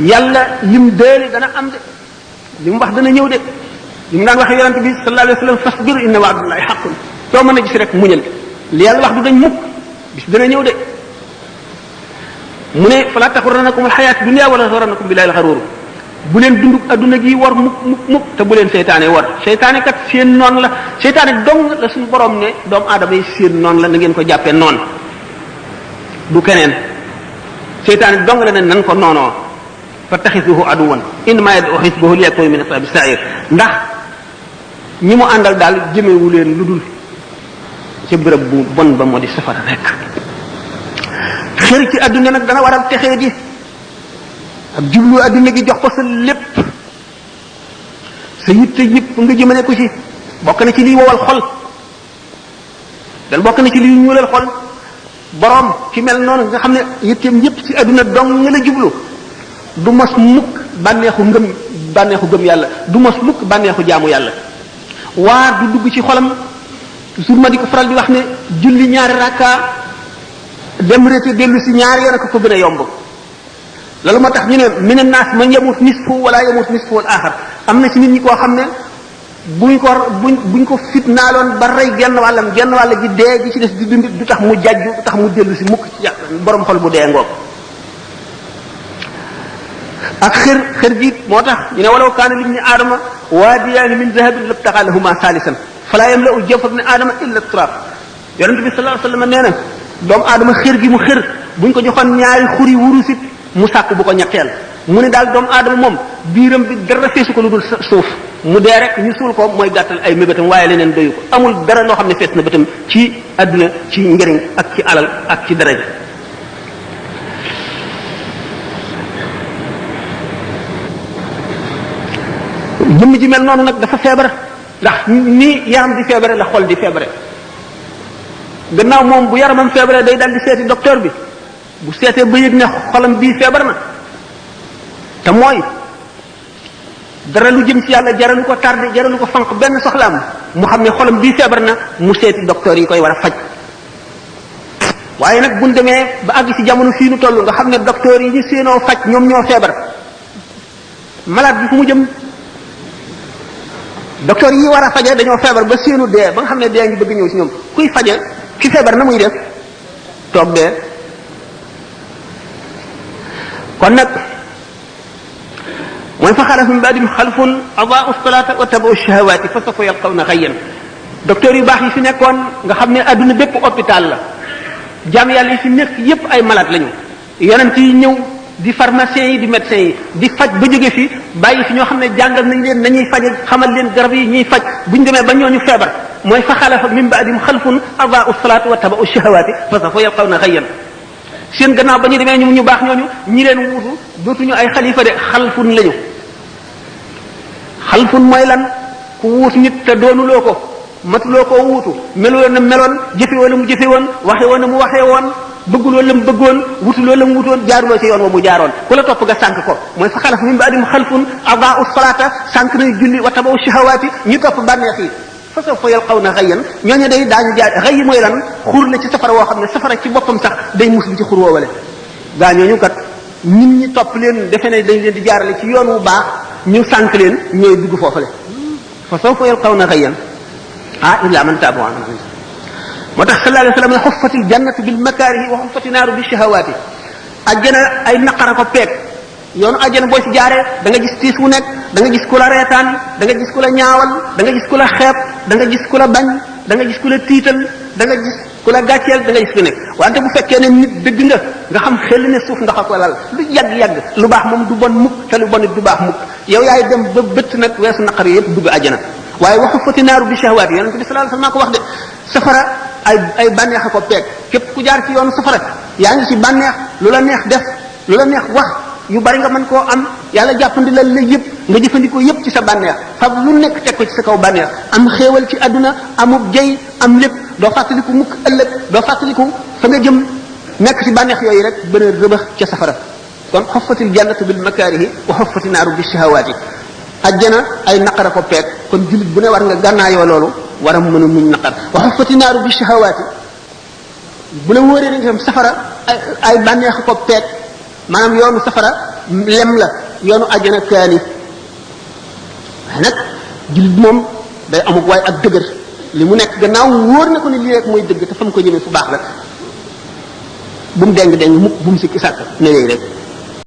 yàlla lim déeli dana am de li mu wax dana ñëw de li mu daan waxee yonente bi sallallahu alayhi wa sallam fasbir inna wa'dallahi haqqun soo mën a gis rek muñal li yàlla wax du dañ mukk bis dana ñëw de mu ne fala taxurrannakum alxayaat dunya wala taxurrannakum billahi alxaruur bu leen dund adduna gi war mukk te bu leen seytaane war seytaane kat seen noon la seytaane dong la suñu borom ne doomu aadama yi seen noon la na ngeen ko jàppee noon du keneen seytaane dong la ne nan ko noonoo fattaxisuhu aduwan innamaa yad'u xisbahu liyakunu min ashaabis sa'iir ndax ñi mu àndal daal jëmewu leen lu dul ca bërëb bu bon ba moo di safara rek xër ci adduna nag dana waral texee di ak jublu adduna gi jox ko sa lépp sa yitte yëpp nga jëmale ko ci bokk na ci liy wowal xol dan bokk na ci liy ñuulal xol boroom ki mel noonu nga xam ne yitteem yëpp ci adduna dong nga la jublu du mos mukk bànneexu gëm yàlla du mos mukk bànneexu jaamu yàlla waa du dugg ci xolam toujours ma di ko faral di wax ne julli ñaari rakka dem rété dellu si ñaari yoon ak ko gën a yomb loolu moo tax ñu ne min an-naas man yamut nisfu wala yamut nisfu al-axar am na ci nit ñi koo xam ne buñ ko fitnaaloon ba rey genn wàll gi dee gi ci des di dund du tax mu jajju du tax mu dellu si mukk ci borom xol bu dee ngoog ak xër ji moo tax ñu ne walaw kaana libni aadama waadiyaani min dahabin labtagaa lahumaa saalisan falaa yamla'u jawfa ibni aadama illa turaab yonente bi sallallahu alayhi wa sallam nee na doomu aadama xër gi mu xër buñ ko joxoon ñaari xuri wurusit mu sàkk bu ko ñetteel mu ne daal doomu aadama moom biiram bi dara feesu ko lu dul suuf mu dee rek ñu suul ko mooy gàttal ay mébétam waaye leneen doyu ko amul dara loo xam ne fees na bëtam ci àdduna ci njëriñ ak ci alal ak ci daraja jëmm ji mel noonu nag dafa feebar ndax ni yaram di feebare la xol di feebare gannaaw moom bu yaramam feebare day dal di seeti docteur bi bu seetee ba yëg ne xolam bii feebar na te mooy dara lu jëm ci yàlla jaralu ko tardé jaralu ko fanq benn soxlaam mu xam ne xolam bii feebar na mu seeti docteur yi koy war a faj waaye nag buñ demee ba àgg ci jamono fii nu toll nga xam ne docteur yi ñu seenoo faj ñoom ñoo feebar malade bi fu mu jëm docteur yi war a faje dañoo feebar ba seenu dee ba nga xam ne dee ngi bëgg ñëw ci ñoom kuy faje ki feebar na muy def toog dee kon nag mooy fa xalafa min ba'dihim xalfun adaa'u salaata wa tabaa'u shahawaati fa sawfa yalqawna ghayyan docteur yu baax yi fi nekkoon nga xam ne adduna bépp hôpital la jaam yàlla yi fi nekk yépp ay malade lañu yonent yi ñëw di pharmaciens yi di médecins yi di faj ba jóge fi bàyyi fi ñoo xam ne jàngal nañ leen nañuy faje xamal leen garab yi ñuy faj buñ demee ba ñooñu feebar mooy fa xalafa min ba'dihim xalfun adaa'u salaata wa tabaa'u shahawaati fa sawfa yalqawna ghayyan seen gannaaw ba ñu demee ñu baax ñooñu ñi leen wuutu dootuñu ay xalifa de xalfun lañu xalfun mooy lan ku wuut nit te doonuloo ko matuloo koo wuutu meloo na meloon jëfewoo la mu jëfe woon waxe woon na mu waxee woon bëgguloo la mu bëggoon wutuloo la mu wutoon jaaruloo ci yoon wa mu jaaroon ku la topp nga sànk ko mooy fa xalaf min ba'dihim xalfun adaa'u salaata sànk nañu julli wa tabaa'u shahawaati ñu topp bànneex yi fa sawfa yalqawna ghayyan ñooñu day daañu jaar xëy mooy lan xur la ci safara woo xam ne safara ci boppam sax day muslu ci xur woowale gaa ñooñu kat nit ñi topp leen defe ne dañ leen di jaarale ci yoon wu baax ñu sànk leen ñooy dugg foofale fa sawfa yalqawna ghayyan illa man taaba wa amana moo tax sallallahu alayhi wa sallam xuffatil jannatu bil makaarihi wa xuffati naaru bi shahawaati ajjana ay naqara ko peeg yoonu ajjana boo ci jaaree da nga gis tiis wu nekk da nga gis ku la reetaan da nga gis ku la ñaawal da nga gis ku la xeeb da nga gis ku la bañ da nga gis ku la tiital da nga gis ku la gàcceel da nga gis ku nekk wante bu fekkee ne nit dëgg nga xam xel ne suuf ndox ak lal lu yàgg-yàgg lu baax moom du bon mukk te lu bon it du baax mukk yow yaay dem ba bëtt nag weesu naqar yëpp dugg ajjana waaye waxu fati naaru bi shahwaat yi yonente bi sallallahu alayhi wasallam ko wax de safara ay bànneex a ko peeg képp ku jaar ci yoonu safara yaa ngi ci bànneex lu la neex def lu la neex wax yu bari nga mën koo am yàlla jàppandi la yëpp nga jëfandikoo yëpp ci sa bànneex fab lu nekk teg ko ci sa kaw bànneex am xéewal ci àdduna amub jey am lépp doo fàttaliku mukk ëllëg doo fàttaliku fa nga jëm nekk ci bànneex yooyu rek bën a rëbax ca safara kon xoffatil jannatu bil makaarihi wa xoffati naaru bi shahawaati ajjana ay naqara ko peeg kon jullit bu ne war nga gànnaayoo loolu war a mën a muñ naqar wa xoffati naaru bi shahawaati bu la wóoree ne nga xam safara ay bànneex ko peeg maanaam yoonu safara lem la yoonu àjjana kaani waaye nag jullit moom day amuk waaye ak dëgër li mu nekk gannaaw wóor na ko ni lii rek mooy dëgg te fa mu ko jëmee fu baax la bu mu deng mukk bu mu sikki sàkk ne yooyu rek